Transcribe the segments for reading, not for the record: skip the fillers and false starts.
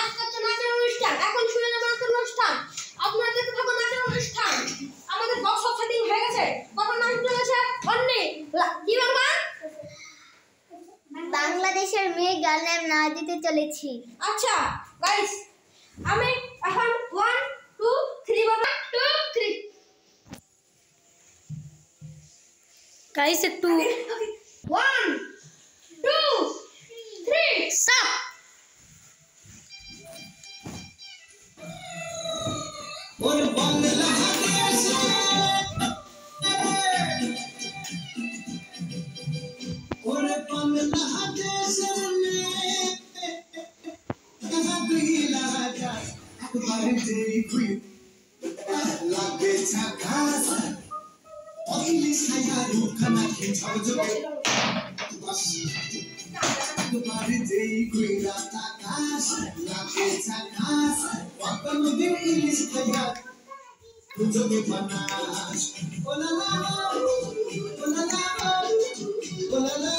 আজকে তো নাচের অনুষ্ঠান, এখন শুনে যাবো নাচের অনুষ্ঠান। আপনারা দেখতে থাকুন নাচের অনুষ্ঠান। আমাদের বক্স সেটিং হয়ে গেছে। কখন নাচ চলেছে? অন্যে কি বাবা? বাংলাদেশের মেয়ে গানে নাচ দিতে চলেছি। আচ্ছা গাইস, আমি এখন 1 2 3 বাবা 2 3 গাইস একটু 1 2 3 স্টপ। और बांग्लादेश और बांग्लादेश में कहाँ गई लाजा अकबर तेरी कोई लागे झकास इंग्लिश खाया रुखना के छावजोगे अकबर तेरी कोई राता काश लागे झकास वापन दिन इंग्लिश खाया रुजोगे पनाश ओला ला ओला ला ओला ला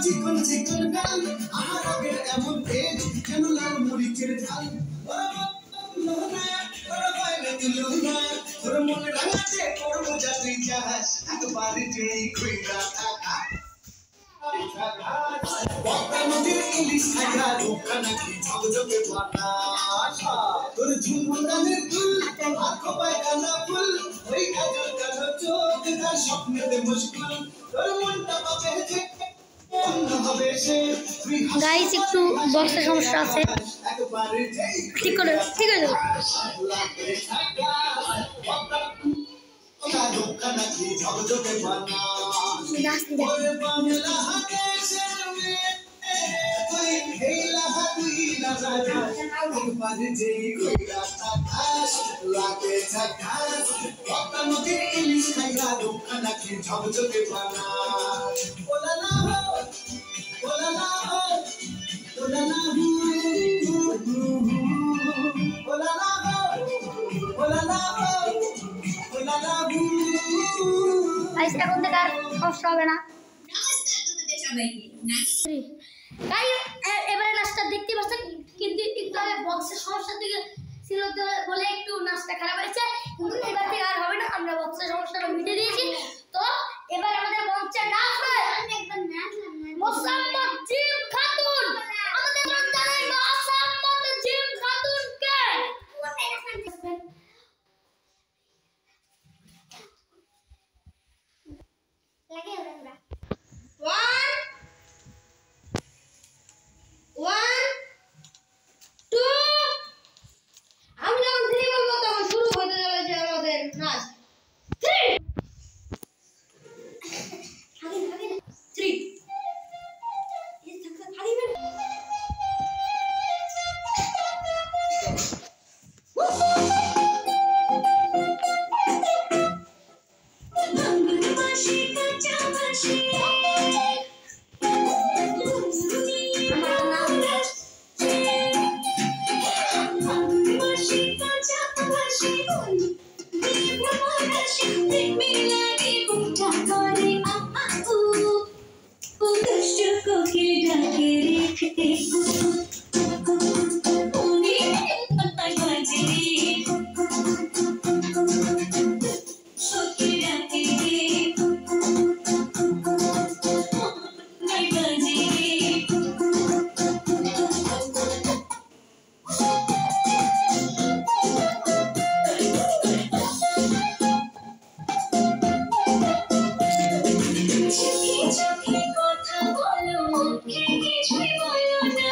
चिकन चिकन डाल आहारेर एमन पेज केन लाल मरिचेर झाल তোর বাইরে দিলো না তোর মনে রাখাতে করব যাত্রী জাহাজ একবার যেই কইরা টাকা বক্তা নদীর ইলিশ খাইয়া রোকা নাকি ঝকঝকে বাতাসা তোর ঝুমুর গানের ফুল আর খোপায় কানা ফুল ওই কাজল কালো চোখ তার স্বপ্নেতে মুশকিল তোর মনটা পাবে যে গাইস একটু বক্সের সমস্যা আছে, ঠিক করে ঠিক আছে। ইলিশ খাইয়া রোকা নাকি ঝকঝকে বানা ওলা না ওলা না ওলা না ওলা না ওলা না ওলা না গাইস এখন থেকে আর সমস্যা হবে না। গাইস এবারে নাচটা দেখতে পাচ্ছেন, কিন্তু একটু আগে বক্সের সমস্যা থেকে ছিল বলে একটু নাচটা খারাপ হয়েছে, কিন্তু এবার থেকে আর হবে না। আমরা বক্সের সমস্যাটা মিটে দিয়েছি। তো এবার আমাদের মঞ্চে নাচ হবে মোসাম্মদ জিম খাতুন। আমাদের লন্ডনের মোসাম্মদ জিম খাতুনকে লাগে ওরা 1 2 আমি যখন 3 বলবো তখন শুরু হতে চলেছে আমাদের নাচ। 3 3 কথা বলো মুখে কিছুই বলো না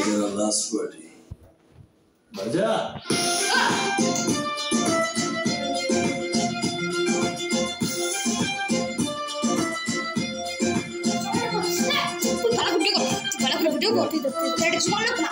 बजा लास्ट पार्टी बजा वीडियो को थ्रेड सुन लो ना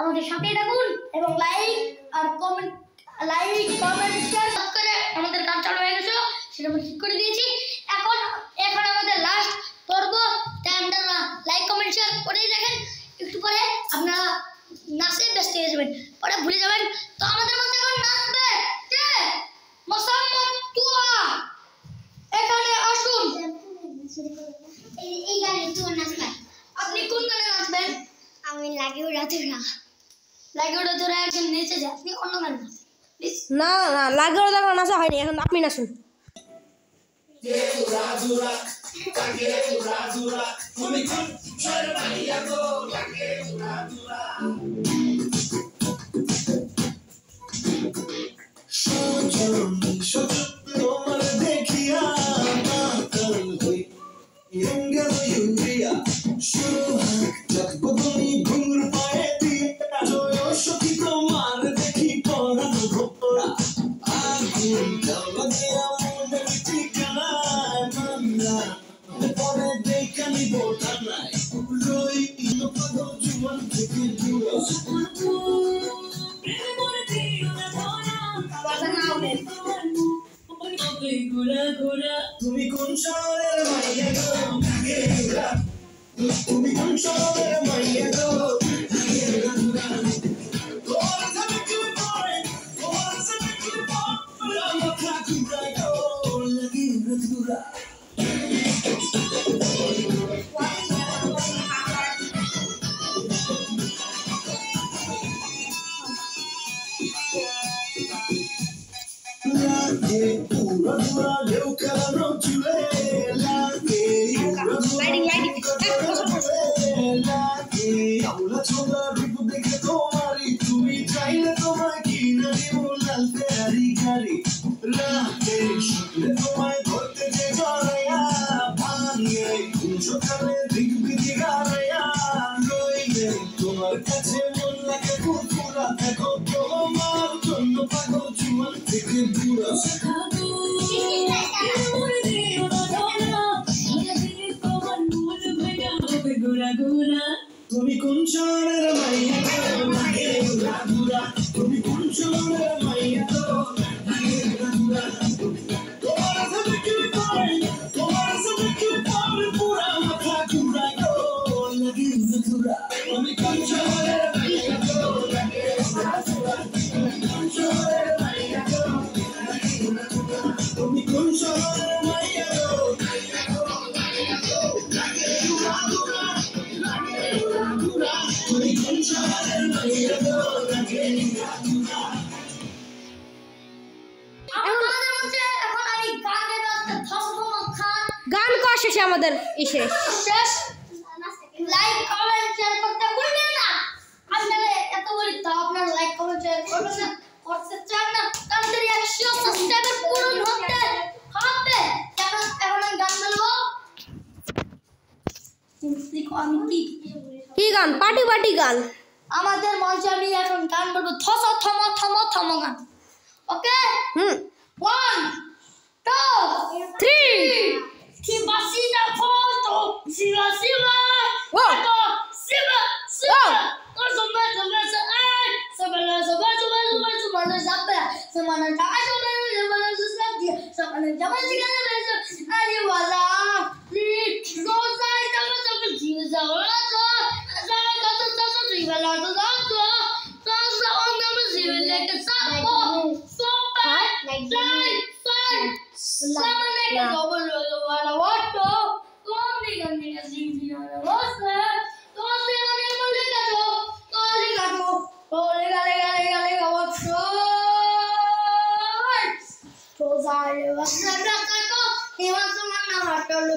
আমাদের সাথে থাকুন এবং লাইক কমেন্ট শেয়ার করে আমাদের কাজ চালু হয়ে গেছে সেটা আমরা ঠিক করে দিয়েছি এখন আমাদের লাস্ট পর্ব তাই আপনারা লাইক কমেন্ট শেয়ার করেই দেখেন একটু পরে আপনারা নাচে ব্যস্ত হয়ে যাবেন পরে ভুলে যাবেন তো আমাদের মধ্যে এখন নাচবে কে মোসাম্মদ তুয়া এখানে আসুন এই গানে তুই নাচবে আপনি কোন গানে নাচবেন আমি লাগে ওরা ধরে একজন নেচে যায় আপনি অন্য গান প্লিজ না না লাগে ওরা নাচা হয়নি এখন আপনি নাচুন তোমার দেখিয়া তুমি কোন শহরের মাইয়া গো তুমি কোন শহরের মাইয়া গো তুমি চাইলে তোমায় কিনে দিব লাল ফেরারি গাড়ি রাতে শুনলে তোমায় ধরতে যে জড়াইয়া ভাঙিয়ে সকালে দিক বিধি গাড়াইয়া রইলে তোমার কাছে মন লাগে ফুরফুরা দেখো তোমার জন্য পাগল জীবন থেকে দূরা তুমি কোন শহরের মাইয়া তুমি কোন শহরের মাইয়া পুরা মাথা ঘুরা গো লাগি ঘুরা তুমি কোন শহরের মাইয়া তুমি কোন শহরের মাইয়া গান করা শেষে আমাদের শেষ লাইক কমেন্ট শেয়ার করতে ভুলবেন না আপনারা এত বলি তো আপনারা লাইক কমেন্ট শেয়ার করবেন না করতে চান না তাহলে 100 সাবস্ক্রাইবার পূরণ হতে হবে এখন আমি গান বলবো আমি কি গান পার্টি গান আমাদের মঞ্চে আমি এখন গান বলবো থম গান ওকে 1 2 3 কি বাসি না ফটো ঝিঝি বসে তোতে মানে বলে কাটো তোলে কাটো তোলে গালে গালে গালে বক্স তো যাই বক্স কাটো এবার তোমার না হাঁটলো